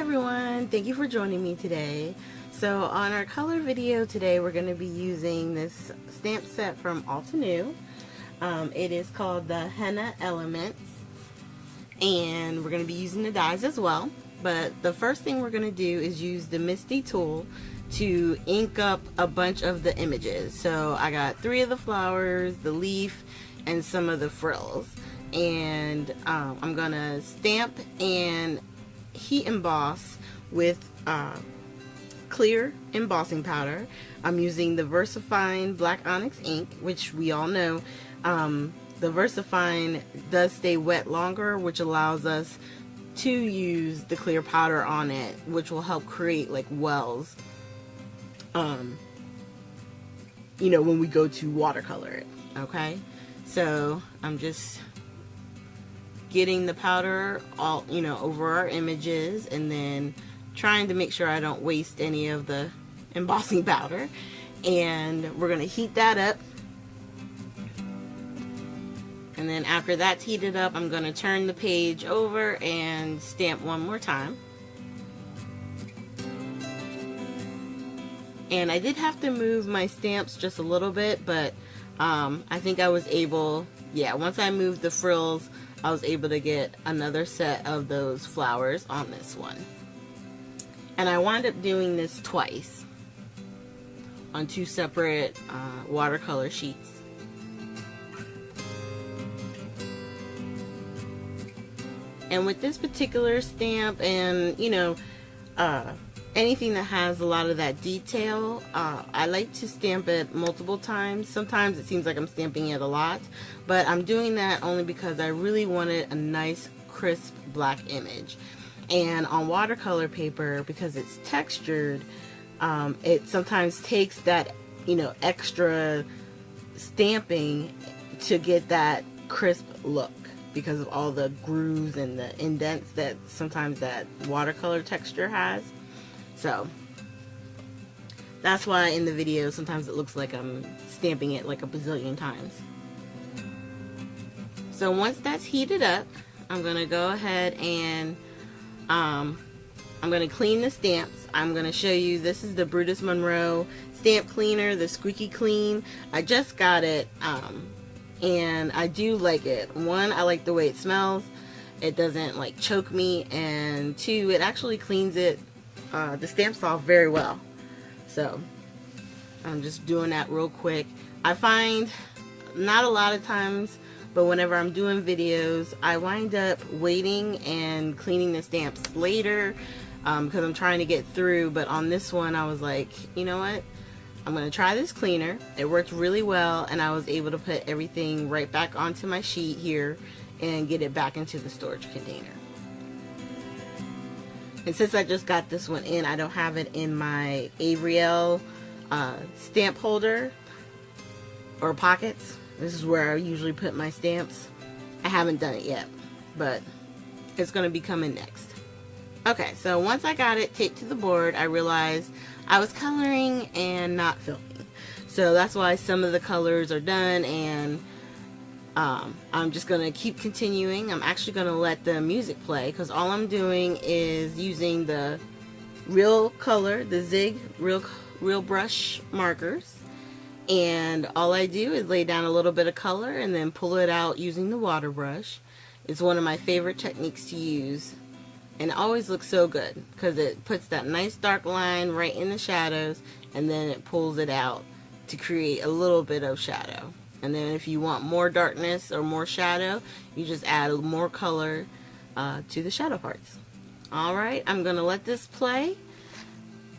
everyone, thank you for joining me today. So on our color video today, we're going to be using this stamp set from Altenew. It is called the Henna Elements, and we're going to be using the dies as well. But the first thing we're going to do is use the Misty tool to ink up a bunch of the images. So I got 3 of the flowers, the leaf, and some of the frills. And I'm going to stamp and heat emboss with clear embossing powder. I'm using the VersaFine Black Onyx ink, which we all know the VersaFine does stay wet longer, which allows us to use the clear powder on it, which will help create like wells you know, when we go to watercolor it. Okay, so I'm just getting the powder all, you know, over our images, and then trying to make sure I don't waste any of the embossing powder. And we're going to heat that up, and then after that's heated up, I'm going to turn the page over and stamp one more time. And I did have to move my stamps just a little bit, but I think I was able, yeah, once I moved the frills, I was able to get another set of those flowers on this one. And I wound up doing this twice on 2 separate watercolor sheets. And with this particular stamp, and you know, anything that has a lot of that detail, I like to stamp it multiple times. Sometimes it seems like I'm stamping it a lot, but I'm doing that only because I really wanted a nice crisp black image. And on watercolor paper, because it's textured, it sometimes takes that, you know, extra stamping to get that crisp look, because of all the grooves and the indents that sometimes that watercolor texture has. So that's why in the video sometimes it looks like I'm stamping it like a bazillion times. So once that's heated up, I'm going to go ahead and I'm going to clean the stamps. I'm going to show you, this is the Brutus Monroe stamp cleaner, the squeaky clean. I just got it and I do like it. 1, I like the way it smells. It doesn't like choke me, and 2, it actually cleans it the stamps off very well. So I'm just doing that real quick. I find not a lot of times, but whenever I'm doing videos, I wind up waiting and cleaning the stamps later because I'm trying to get through. But on this one, I was like, you know what, I'm going to try this cleaner. It worked really well, and I was able to put everything right back onto my sheet here and get it back into the storage container. And since I just got this one in, I don't have it in my Avriel stamp holder or pockets. This is where I usually put my stamps. I haven't done it yet, but it's going to be coming next. Okay, so once I got it taped to the board, I realized I was coloring and not filming. So that's why some of the colors are done, and I'm just going to keep continuing. I'm actually going to let the music play, because all I'm doing is using the real color, the Zig real brush markers, and all I do is lay down a little bit of color and then pull it out using the water brush. It's one of my favorite techniques to use, and it always looks so good because it puts that nice dark line right in the shadows, and then it pulls it out to create a little bit of shadow. And then if you want more darkness or more shadow, you just add more color to the shadow parts. Alright, I'm going to let this play,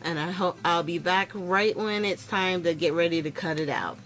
and I hope I'll be back right when it's time to get ready to cut it out.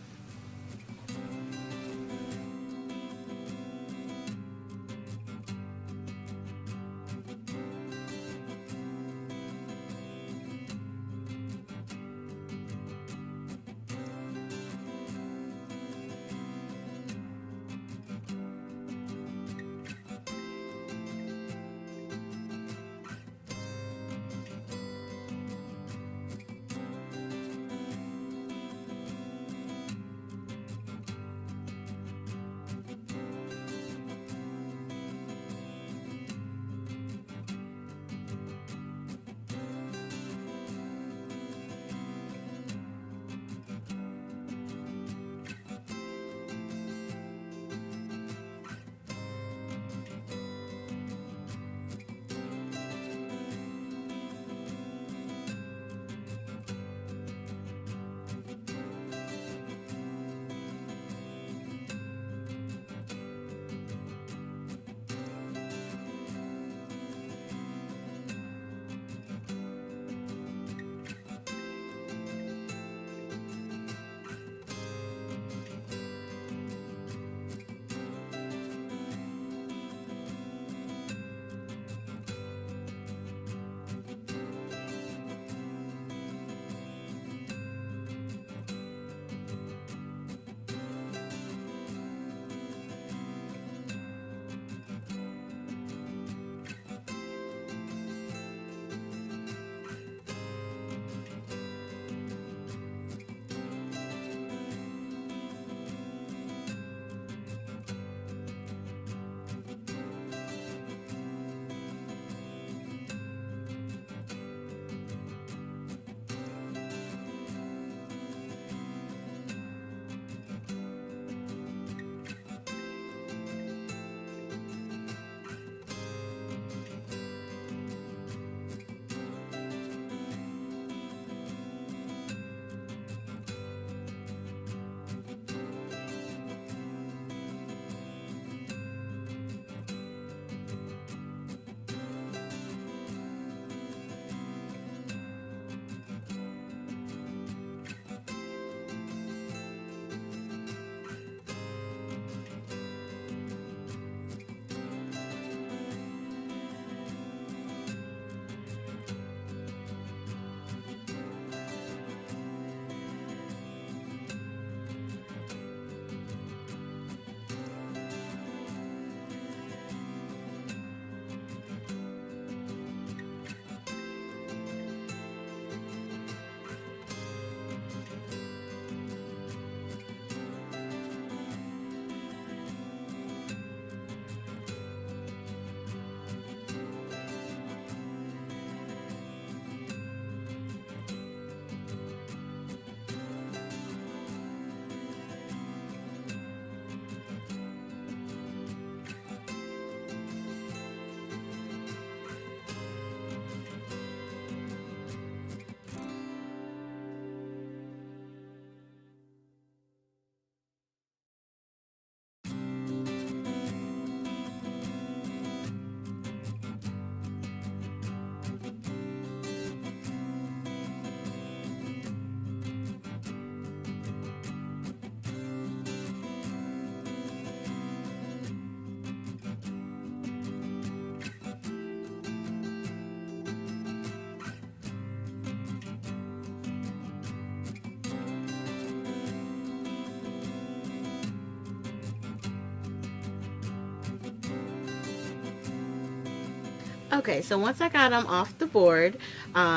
Okay, so once I got them off the board,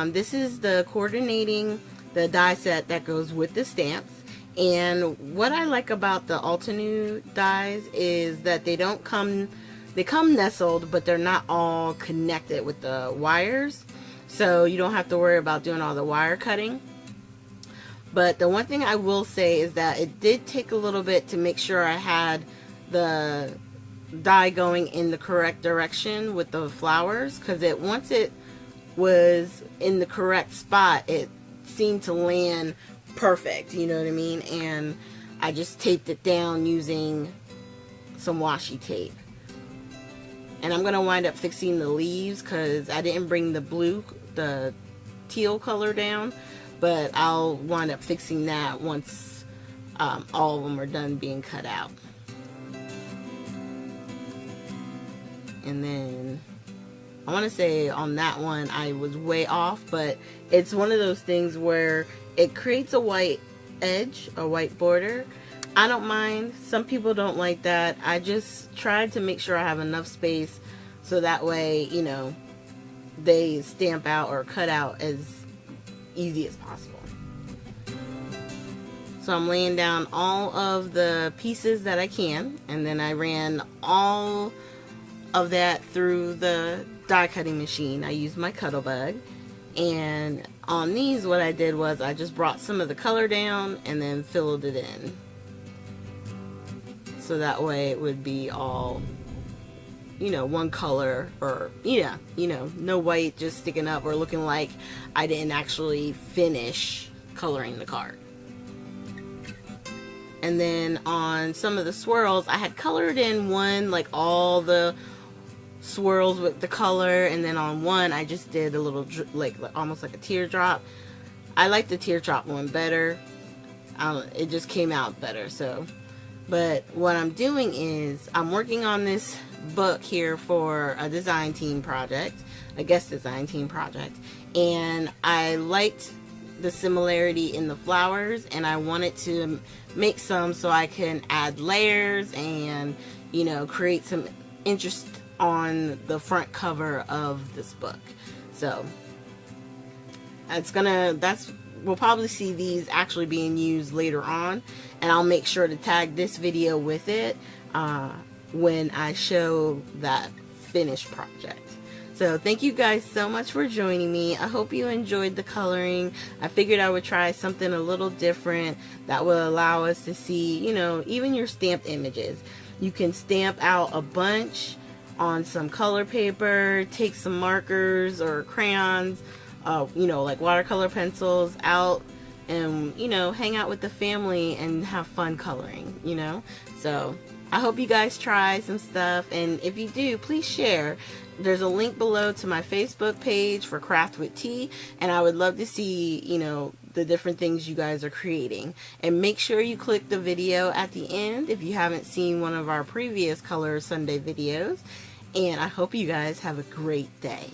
this is the the die set that goes with the stamps. And what I like about the Altenew dies is that they come nestled, but they're not all connected with the wires. So you don't have to worry about doing all the wire cutting. But the one thing I will say is that it did take a little bit to make sure I had the die going in the correct direction with the flowers, because once it was in the correct spot, it seemed to land perfect, you know what I mean? And I just taped it down using some washi tape. And I'm gonna wind up fixing the leaves because I didn't bring the teal color down, but I'll wind up fixing that once all of them are done being cut out. And then I want to say on that one I was way off, but it's one of those things where it creates a white edge, a white border. I don't mind. Some people don't like that. I just tried to make sure I have enough space so that way, you know, they stamp out or cut out as easy as possible. So I'm laying down all of the pieces that I can, and then I ran all of that through the die cutting machine. I used my Cuttlebug, and on these what I did was I just brought some of the color down and then filled it in, so that way it would be all, you know, one color, or yeah, you know, no white just sticking up or looking like I didn't actually finish coloring the card. And then on some of the swirls, I had colored in one, like all the swirls with the color, and then on one I just did a little like almost like a teardrop. I like the teardrop one better. It just came out better. So, but what I'm doing is I'm working on this book here for a design team project, a guest design team project, and I liked the similarity in the flowers, and I wanted to make some so I can add layers and, you know, create some interest on the front cover of this book. So we'll probably see these actually being used later on, and I'll make sure to tag this video with it when I show that finished project. So thank you guys so much for joining me. I hope you enjoyed the coloring. I figured I would try something a little different that will allow us to see, you know, even your stamped images. You can stamp out a bunch on some color paper, take some markers or crayons, you know, like watercolor pencils out, and, you know, hang out with the family and have fun coloring, you know. So I hope you guys try some stuff, and if you do, please share. There's a link below to my Facebook page for Craft with Tea, and I would love to see, you know, the different things you guys are creating. And make sure you click the video at the end if you haven't seen one of our previous Color Sunday videos. And I hope you guys have a great day.